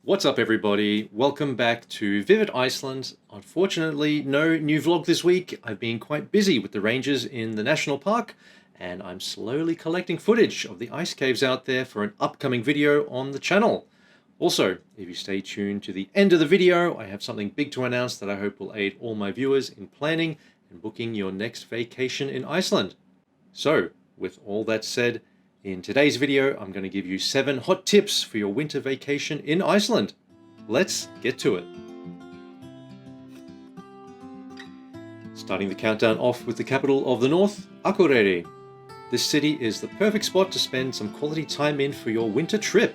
What's up everybody? Welcome back to Vivid Iceland. Unfortunately, no new vlog this week. I've been quite busy with the rangers in the national park and I'm slowly collecting footage of the ice caves out there for an upcoming video on the channel. Also, if you stay tuned to the end of the video, I have something big to announce that I hope will aid all my viewers in planning and booking your next vacation in Iceland. So, with all that said, in today's video, I'm going to give you 7 hot tips for your winter vacation in Iceland. Let's get to it. Starting the countdown off with the capital of the north, Akureyri. This city is the perfect spot to spend some quality time in for your winter trip.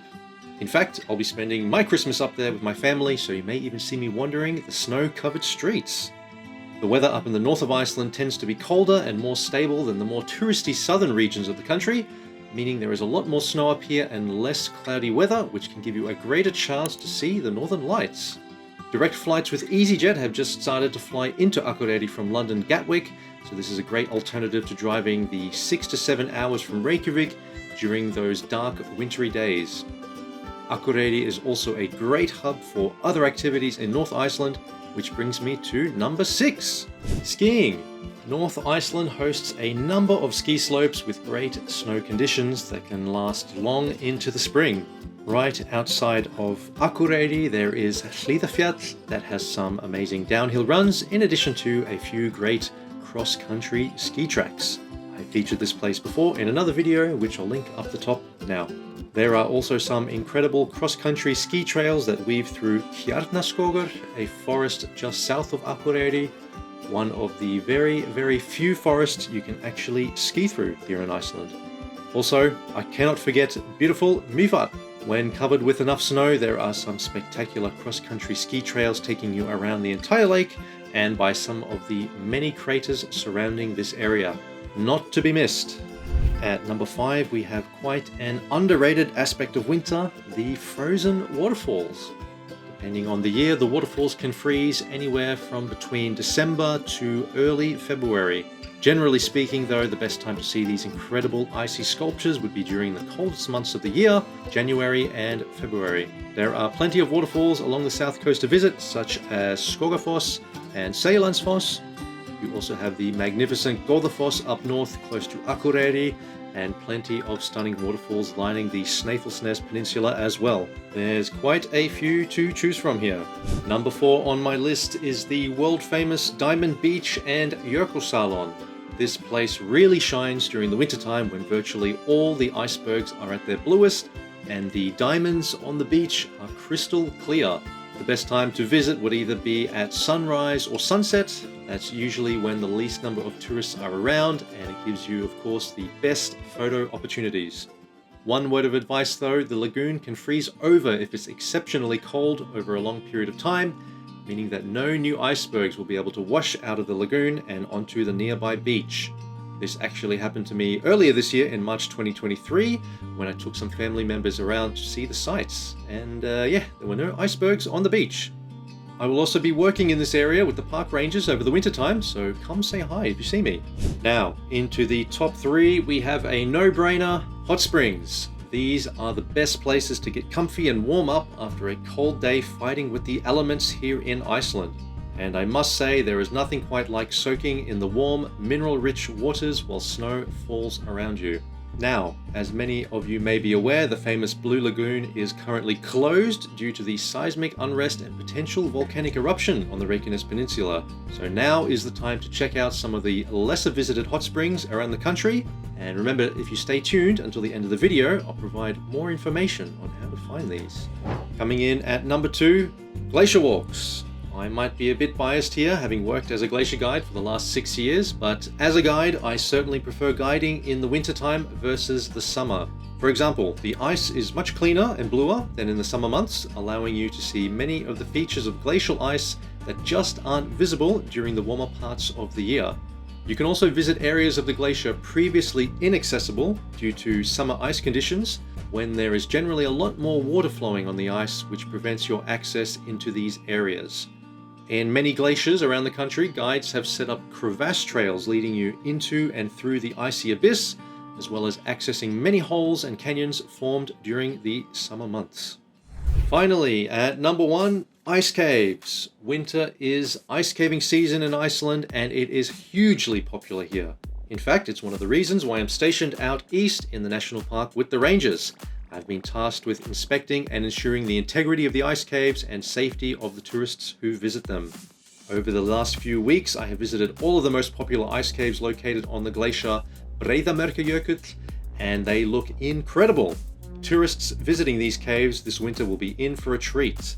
In fact, I'll be spending my Christmas up there with my family, so you may even see me wandering the snow-covered streets. The weather up in the north of Iceland tends to be colder and more stable than the more touristy southern regions of the country, meaning there is a lot more snow up here and less cloudy weather, which can give you a greater chance to see the northern lights. Direct flights with EasyJet have just started to fly into Akureyri from London Gatwick, so this is a great alternative to driving the 6 to 7 hours from Reykjavik during those dark wintry days. Akureyri is also a great hub for other activities in North Iceland, which brings me to number 6, skiing. North Iceland hosts a number of ski slopes with great snow conditions that can last long into the spring. Right outside of Akureyri there is Hlíðarfjall that has some amazing downhill runs in addition to a few great cross-country ski tracks. I featured this place before in another video which I'll link up the top now. There are also some incredible cross-country ski trails that weave through Hjarnaskogur, a forest just south of Akureyri, one of the very few forests you can actually ski through here in Iceland. Also, I cannot forget beautiful Mývatn. When covered with enough snow, there are some spectacular cross-country ski trails taking you around the entire lake and by some of the many craters surrounding this area. Not to be missed. At number 5, we have quite an underrated aspect of winter, the frozen waterfalls. Depending on the year, the waterfalls can freeze anywhere from between December to early February. Generally speaking though, the best time to see these incredible icy sculptures would be during the coldest months of the year, January and February. There are plenty of waterfalls along the south coast to visit, such as Skogafoss and Seylandsfoss. You also have the magnificent Goðafoss up north close to Akureyri, and plenty of stunning waterfalls lining the Snæfellsnes Peninsula as well. There's quite a few to choose from here. Number 4 on my list is the world famous Diamond Beach and Jökulsárlón. This place really shines during the wintertime when virtually all the icebergs are at their bluest and the diamonds on the beach are crystal clear. The best time to visit would either be at sunrise or sunset. That's usually when the least number of tourists are around, and it gives you, of course, the best photo opportunities. One word of advice though, the lagoon can freeze over if it's exceptionally cold over a long period of time, meaning that no new icebergs will be able to wash out of the lagoon and onto the nearby beach. This actually happened to me earlier this year in March 2023 when I took some family members around to see the sights. And yeah, there were no icebergs on the beach. I will also be working in this area with the park rangers over the winter time, so come say hi if you see me. Now, into the top 3, we have a no-brainer, hot springs. These are the best places to get comfy and warm up after a cold day fighting with the elements here in Iceland. And I must say, there is nothing quite like soaking in the warm, mineral-rich waters while snow falls around you. Now, as many of you may be aware, the famous Blue Lagoon is currently closed due to the seismic unrest and potential volcanic eruption on the Reykjanes Peninsula. So now is the time to check out some of the lesser visited hot springs around the country. And remember, if you stay tuned until the end of the video, I'll provide more information on how to find these. Coming in at number 2, Glacier Walks. I might be a bit biased here, having worked as a glacier guide for the last 6 years, but as a guide, I certainly prefer guiding in the wintertime versus the summer. For example, the ice is much cleaner and bluer than in the summer months, allowing you to see many of the features of glacial ice that just aren't visible during the warmer parts of the year. You can also visit areas of the glacier previously inaccessible due to summer ice conditions, when there is generally a lot more water flowing on the ice, which prevents your access into these areas. In many glaciers around the country, guides have set up crevasse trails leading you into and through the icy abyss, as well as accessing many holes and canyons formed during the summer months. Finally, at number 1, ice caves. Winter is ice caving season in Iceland, and it is hugely popular here. In fact, it's one of the reasons why I'm stationed out east in the national park with the rangers. I've been tasked with inspecting and ensuring the integrity of the ice caves and safety of the tourists who visit them. Over the last few weeks, I have visited all of the most popular ice caves located on the glacier Jökull, and they look incredible. Tourists visiting these caves this winter will be in for a treat.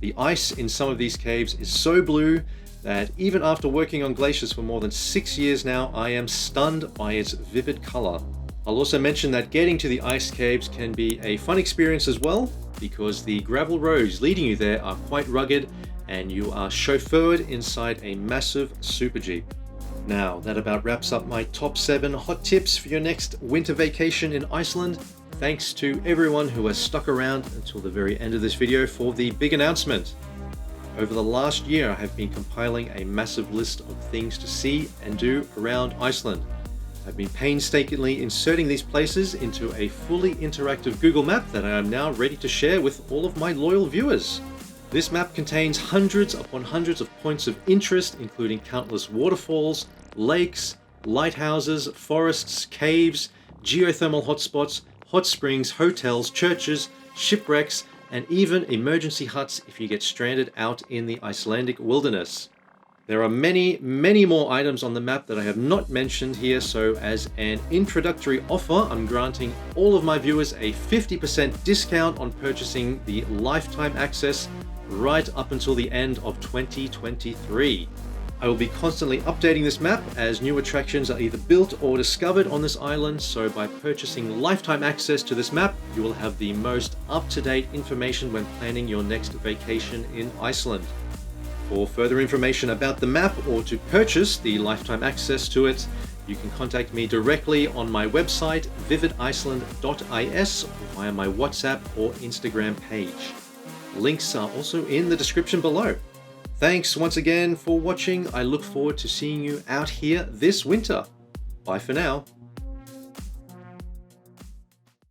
The ice in some of these caves is so blue that even after working on glaciers for more than 6 years now, I am stunned by its vivid color. I'll also mention that getting to the ice caves can be a fun experience as well, because the gravel roads leading you there are quite rugged and you are chauffeured inside a massive super jeep. Now, that about wraps up my top 7 hot tips for your next winter vacation in Iceland. Thanks to everyone who has stuck around until the very end of this video for the big announcement. Over the last year, I have been compiling a massive list of things to see and do around Iceland. I've been painstakingly inserting these places into a fully interactive Google map that I am now ready to share with all of my loyal viewers. This map contains hundreds upon hundreds of points of interest, including countless waterfalls, lakes, lighthouses, forests, caves, geothermal hotspots, hot springs, hotels, churches, shipwrecks, and even emergency huts if you get stranded out in the Icelandic wilderness. There are many, many more items on the map that I have not mentioned here, so as an introductory offer, I'm granting all of my viewers a 50% discount on purchasing the lifetime access right up until the end of 2023. I will be constantly updating this map as new attractions are either built or discovered on this island, so by purchasing lifetime access to this map, you will have the most up-to-date information when planning your next vacation in Iceland. For further information about the map or to purchase the lifetime access to it, you can contact me directly on my website vividiceland.is or via my WhatsApp or Instagram page. Links are also in the description below. Thanks once again for watching. I look forward to seeing you out here this winter. Bye for now.